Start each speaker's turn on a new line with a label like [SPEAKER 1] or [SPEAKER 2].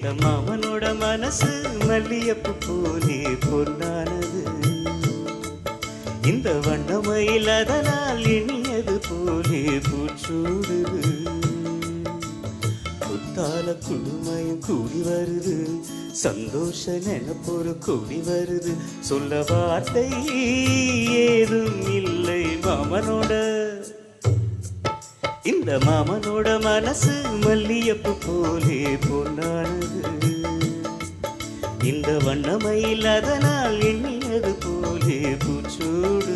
[SPEAKER 1] இந்த மாமனோட மனசு மல்லியப்பு போலே பொன்னானது. இந்த வண்ணமயில் அதனால் எண்ணியது போலே பூச்சூடுது. குத்தால குழுமையும் கூடி வருது, சந்தோஷ நினைப்பொரு கூடி வருது. சொல்ல வார்த்தை ஏதும் இல்லை மாமனோட. இந்த மாமனோட மனசு மல்லியப்பு போலே பொன்னானது. இந்த வண்ணமயில் அதனால் எண்ணியது போலே பூச்சூடு.